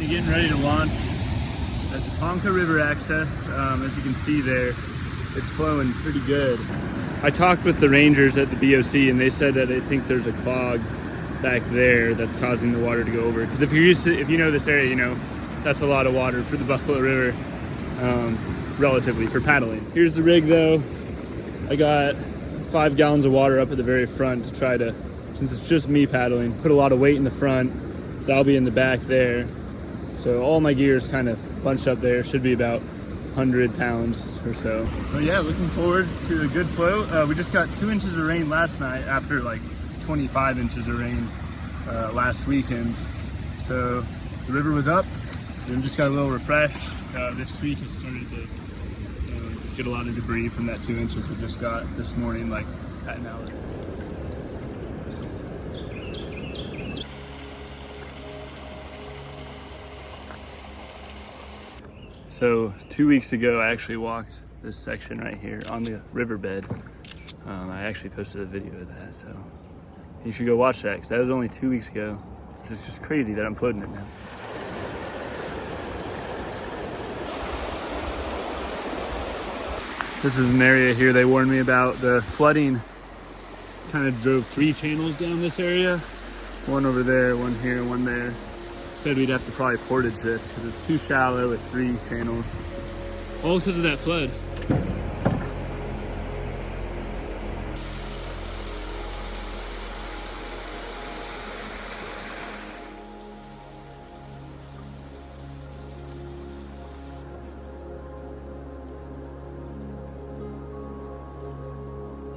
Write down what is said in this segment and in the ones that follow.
be getting ready to launch at the Ponca River access. As you can see there, it's flowing pretty good. I talked with the rangers at the BOC and they said that they think there's a clog back there that's causing the water to go over. Because if you know this area, you know that's a lot of water for the Buffalo River, relatively, for paddling. Here's the rig though. I got 5 gallons of water up at the very front to try to, since it's just me paddling, put a lot of weight in the front, so I'll be in the back there. So all my gear is kind of bunched up there. Should be about 100 pounds or so. So yeah, looking forward to a good flow. We just got 2 inches of rain last night after like 25 inches of rain last weekend. So the river was up and just got a little refreshed. This creek has started to get a lot of debris from that 2 inches we just got this morning, like at an hour. So 2 weeks ago, I actually walked this section right here on the riverbed. I actually posted a video of that, so you should go watch that, because that was only 2 weeks ago. It's just crazy that I'm floating it now. This is an area here they warned me about. The flooding kind of drove 3 channels down this area. One over there, one here, one there. Said we'd have to probably portage this because it's too shallow with 3 channels. All because of that flood.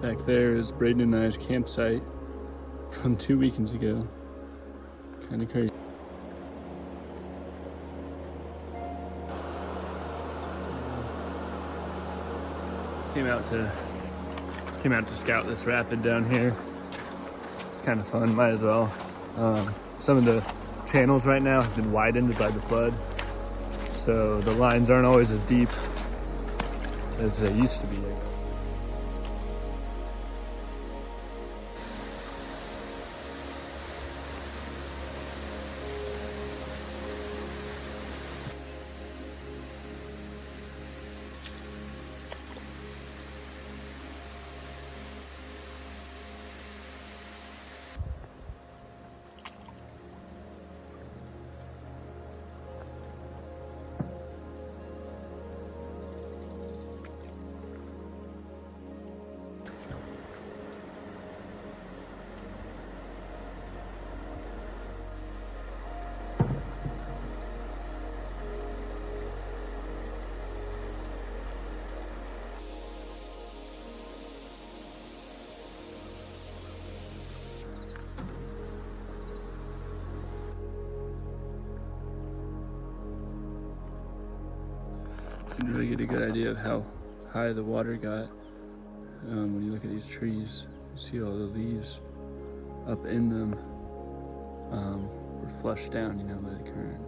Back there is Braden and I's campsite from 2 weekends ago. Kind of crazy. Came out to scout this rapid down here. It's kind of fun, might as well. Some of the channels right now have been widened by the flood, so the lines aren't always as deep as they used to be. You can really get a good idea of how high the water got when you look at these trees. You see all the leaves up in them were flushed down, you know, by the current.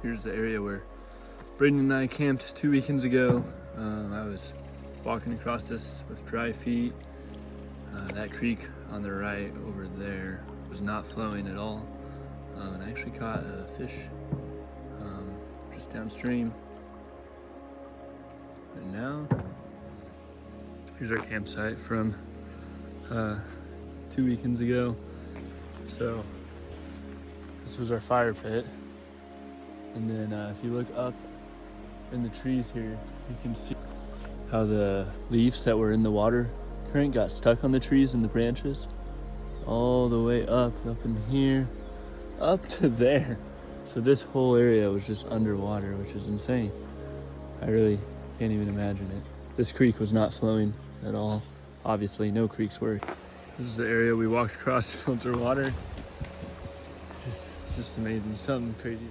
Here's the area where Braden and I camped 2 weekends ago. I was walking across this with dry feet. That creek on the right over there was not flowing at all. And I actually caught a fish just downstream. And now, here's our campsite from 2 weekends ago. So, this was our fire pit. And then if you look up in the trees here, you can see how the leaves that were in the water current got stuck on the trees and the branches all the way up in here, up to there. So this whole area was just underwater, which is insane. I really can't even imagine it. This creek was not flowing at all. Obviously, no creeks were. This is the area we walked across to filter water. Just just amazing, something crazy.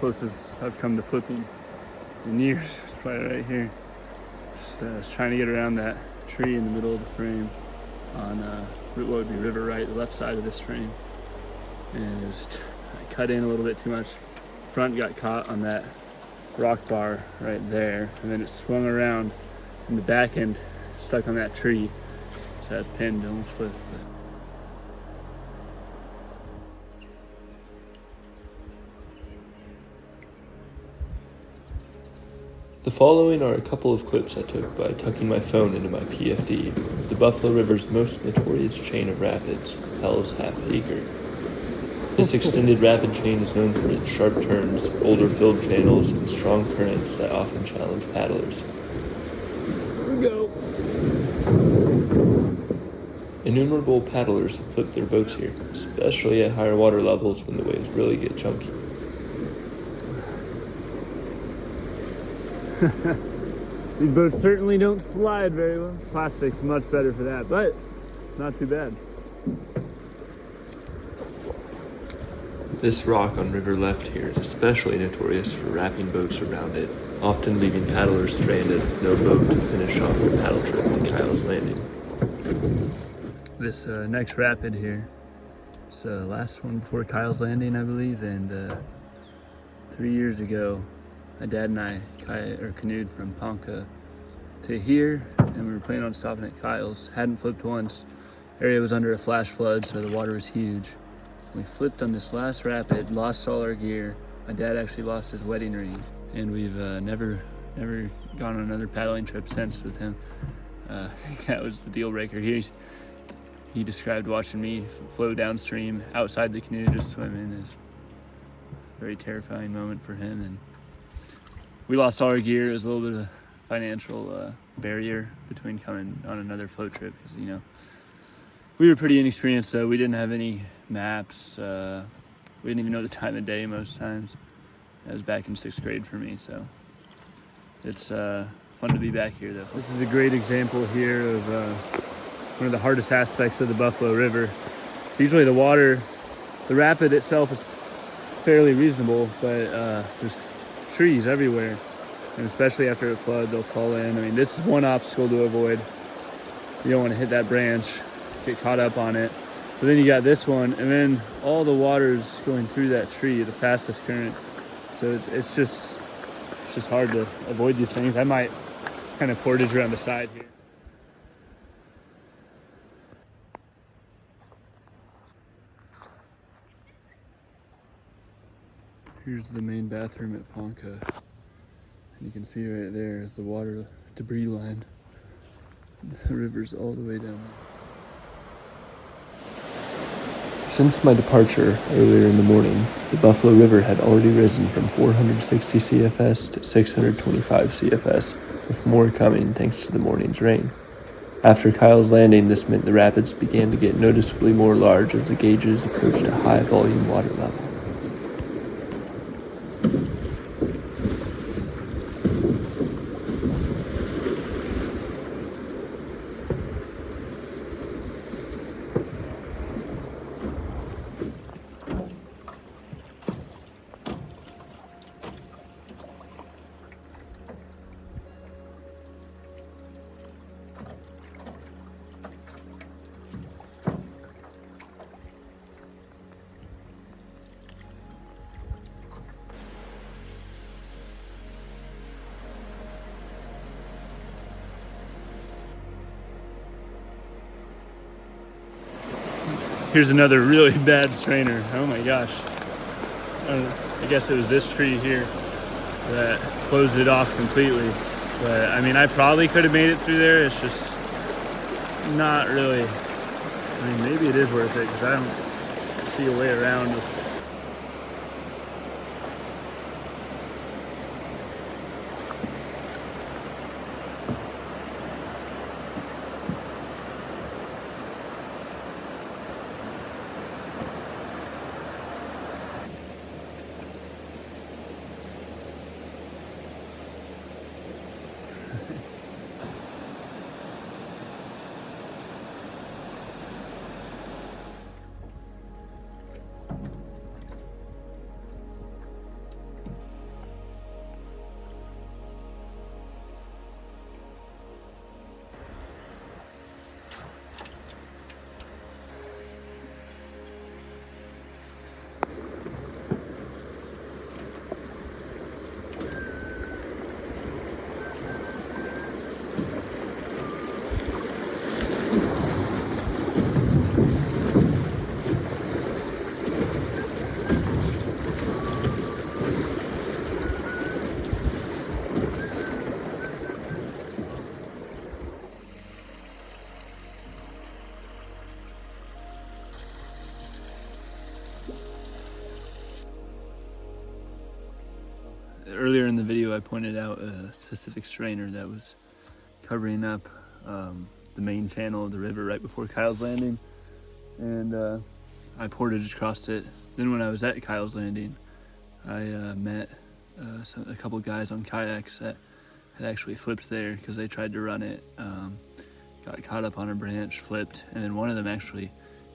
Closest I've come to flipping in years is probably right here. Just trying to get around that tree in the middle of the frame on what would be river right, the left side of this frame. And it was, I cut in a little bit too much. Front got caught on that rock bar right there, and then it swung around and the back end stuck on that tree. So I was pinned, almost flipped. The following are a couple of clips I took by tucking my phone into my PFD of the Buffalo River's most notorious chain of rapids, Hell's Half Acre. This extended rapid chain is known for its sharp turns, boulder-filled channels, and strong currents that often challenge paddlers. Here we go. Innumerable paddlers have flipped their boats here, especially at higher water levels when the waves really get chunky. These boats certainly don't slide very well. Plastic's much better for that, but not too bad. This rock on river left here is especially notorious for wrapping boats around it, often leaving paddlers stranded with no boat to finish off the paddle trip to Kyle's Landing. This next rapid here, it's the last one before Kyle's Landing, I believe, and 3 years ago, my dad and I canoed from Ponca to here, and we were planning on stopping at Kyle's. Hadn't flipped once. Area was under a flash flood, so the water was huge. We flipped on this last rapid, lost all our gear. My dad actually lost his wedding ring, and we've never gone on another paddling trip since with him. I think that was the deal breaker. He described watching me flow downstream outside the canoe, just swimming, as a very terrifying moment for him. And we lost all our gear. It was a little bit of a financial barrier between coming on another float trip, because, you know, we were pretty inexperienced, so we didn't have any maps. We didn't even know the time of day most times. That was back in 6th grade for me, so it's fun to be back here, though. This is a great example here of one of the hardest aspects of the Buffalo River. Usually the rapid itself is fairly reasonable, but there's trees everywhere, and especially after a flood, they'll fall in. I mean, this is one obstacle to avoid. You don't want to hit that branch, get caught up on it. But then you got this one, and then all the water's going through that tree, the fastest current. So it's just hard to avoid these things. I might kind of portage around the side here. Here's the main bathroom at Ponca. And you can see right there is the water debris line. The river's all the way down there. Since my departure earlier in the morning, the Buffalo River had already risen from 460 CFS to 625 CFS, with more coming thanks to the morning's rain. After Kyle's Landing, this meant the rapids began to get noticeably more large as the gauges approached a high volume water level. Here's another really bad strainer. Oh my gosh. I guess it was this tree here that closed it off completely. But I mean, I probably could have made it through there. It's just not really. I mean, maybe it is worth it because I don't see a way around with. Earlier in the video, I pointed out a specific strainer that was covering up the main channel of the river right before Kyle's Landing, and I portaged across it. Then when I was at Kyle's Landing, I met a couple guys on kayaks that had actually flipped there because they tried to run it, got caught up on a branch, flipped, and then one of them actually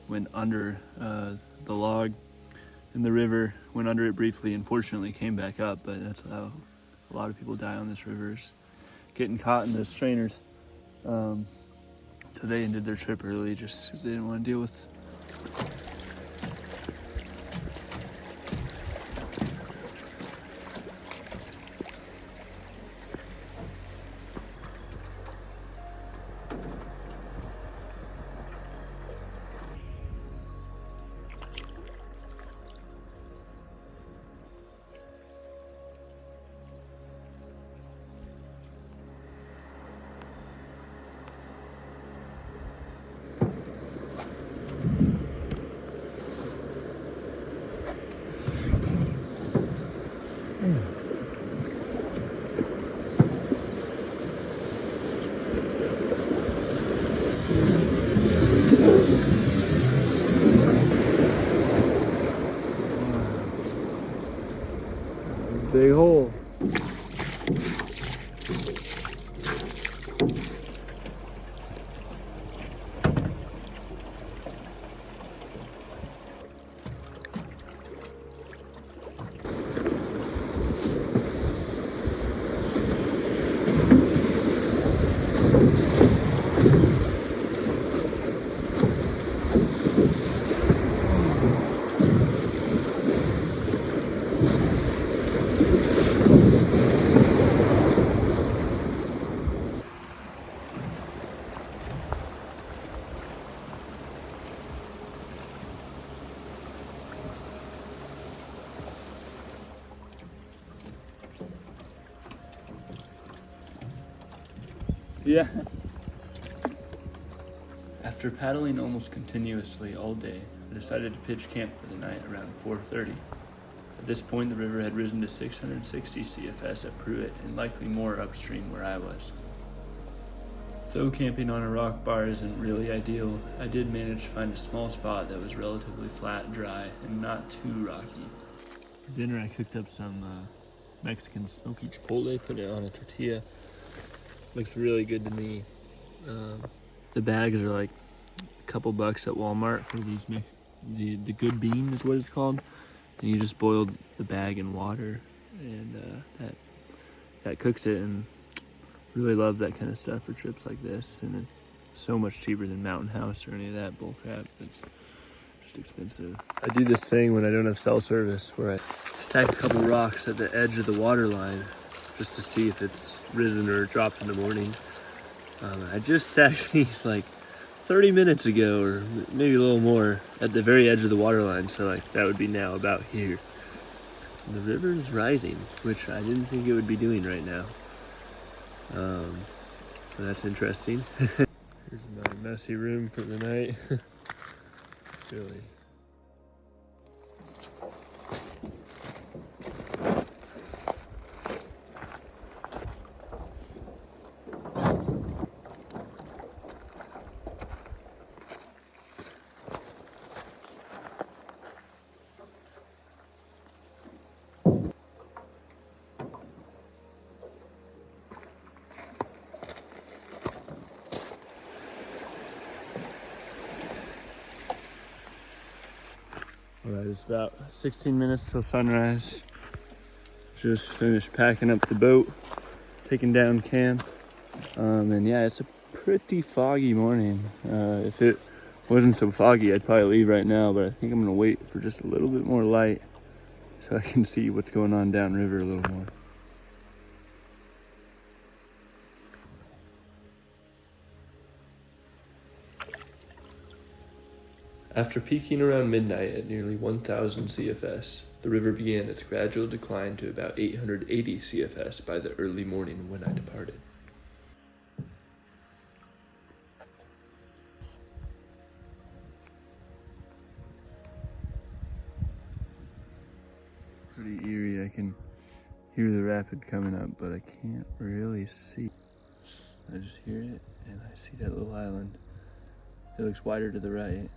went under the log in the river, went under it briefly, and fortunately came back up. But that's how a lot of people die on this river, is getting caught in those strainers. So they ended their trip early just because they didn't want to deal with. Big hole. Yeah. After paddling almost continuously all day, I decided to pitch camp for the night around 4:30. At this point, the river had risen to 660 CFS at Pruitt and likely more upstream where I was. Though camping on a rock bar isn't really ideal, I did manage to find a small spot that was relatively flat, dry, and not too rocky. For dinner, I cooked up some Mexican smoky chipotle, put it on a tortilla. Looks really good to me. The bags are like a couple bucks at Walmart for these, the good bean is what it's called. And you just boiled the bag in water, and that cooks it, and really love that kind of stuff for trips like this. And it's so much cheaper than Mountain House or any of that bull crap. It's just expensive. I do this thing when I don't have cell service where I stack a couple rocks at the edge of the water line just to see if it's risen or dropped in the morning. I just stacked these like 30 minutes ago, or maybe a little more, at the very edge of the water line. So like that would be now about here. And the river is rising, which I didn't think it would be doing right now. So that's interesting. Here's my messy room for the night. Really. All right, it's about 16 minutes till sunrise. Just finished packing up the boat, taking down camp. And yeah, it's a pretty foggy morning. If it wasn't so foggy, I'd probably leave right now, but I think I'm gonna wait for just a little bit more light so I can see what's going on downriver a little more. After peaking around midnight at nearly 1,000 CFS, the river began its gradual decline to about 880 CFS by the early morning when I departed. Pretty eerie. I can hear the rapid coming up, but I can't really see. I just hear it, and I see that little island. It looks wider to the right.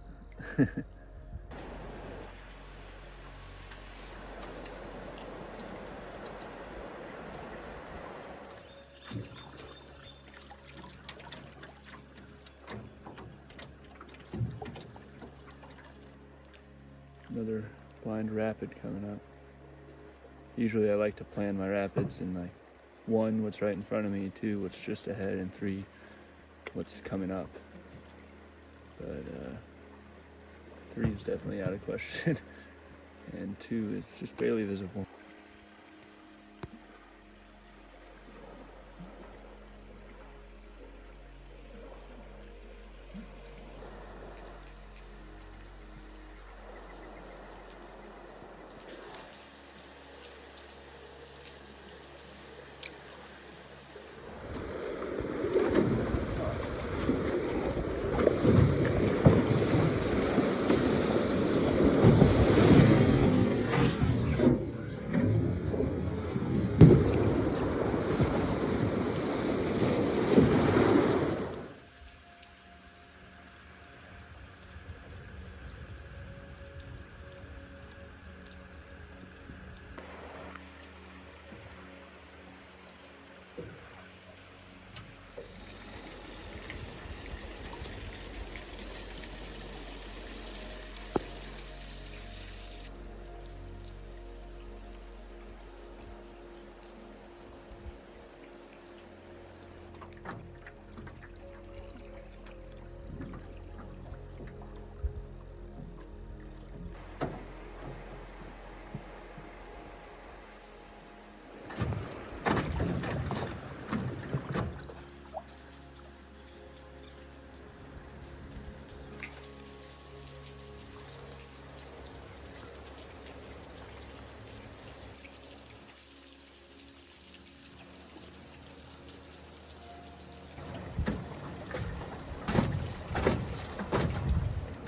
Another blind rapid coming up. Usually I like to plan my rapids in like 1, what's right in front of me, 2, what's just ahead, and 3, what's coming up. But 3 is definitely out of question, and 2 is just barely visible.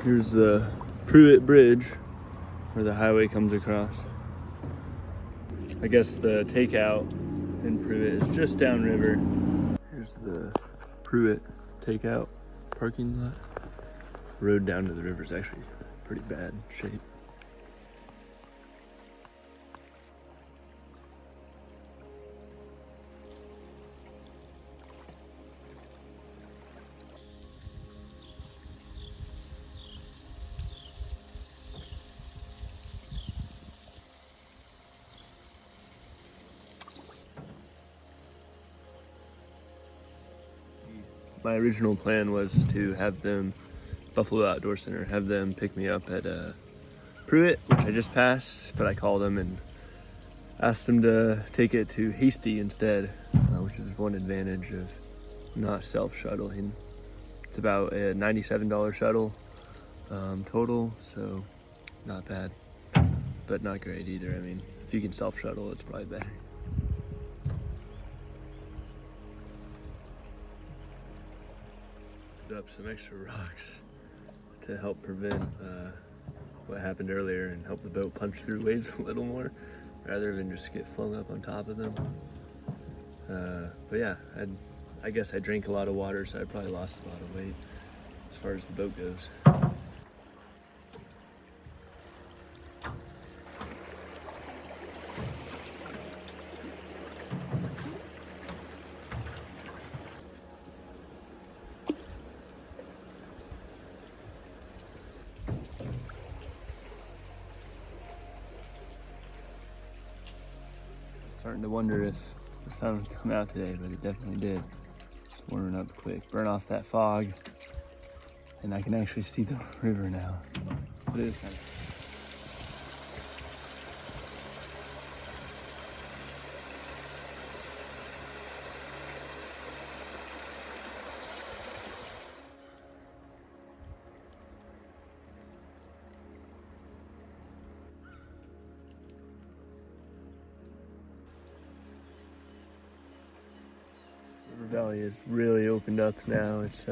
Here's the Pruitt Bridge, where the highway comes across. I guess the takeout in Pruitt is just downriver. Here's the Pruitt takeout parking lot. Road down to the river is actually pretty bad shape. My original plan was to have them, Buffalo Outdoor Center, have them pick me up at Pruitt, which I just passed, but I called them and asked them to take it to Hasty instead, which is one advantage of not self-shuttling. It's about a $97 shuttle total, so not bad, but not great either. I mean, if you can self-shuttle, it's probably better. Up some extra rocks to help prevent what happened earlier and help the boat punch through waves a little more rather than just get flung up on top of them. But yeah, I guess I drank a lot of water, so I probably lost a lot of weight as far as the boat goes. Starting to wonder if the sun would come out today, but it definitely did. It's warming up quick. Burn off that fog, and I can actually see the river now. But it is kind of... River Valley is really opened up now. It's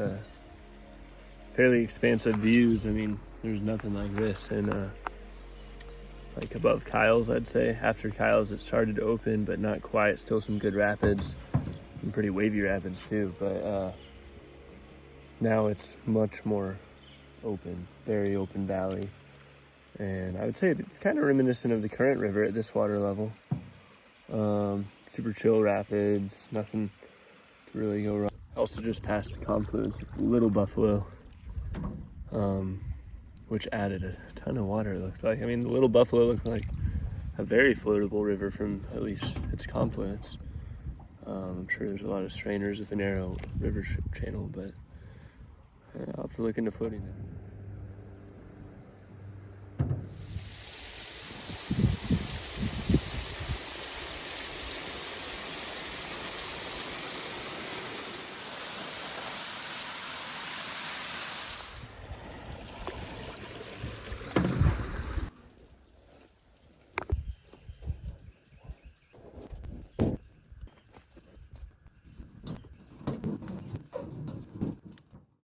fairly expansive views. I mean, there's nothing like this. And like above Kyle's, I'd say. After Kyle's, it started to open, but not quite. Still some good rapids, some pretty wavy rapids too. But now it's much more open, very open valley. And I would say it's kind of reminiscent of the current river at this water level. Super chill rapids, nothing to really go wrong. I also just passed the confluence with Little Buffalo, which added a ton of water, it looked like. I mean, the Little Buffalo looked like a very floatable river from at least its confluence. I'm sure there's a lot of strainers with a narrow river channel, but I'll have to look into floating there.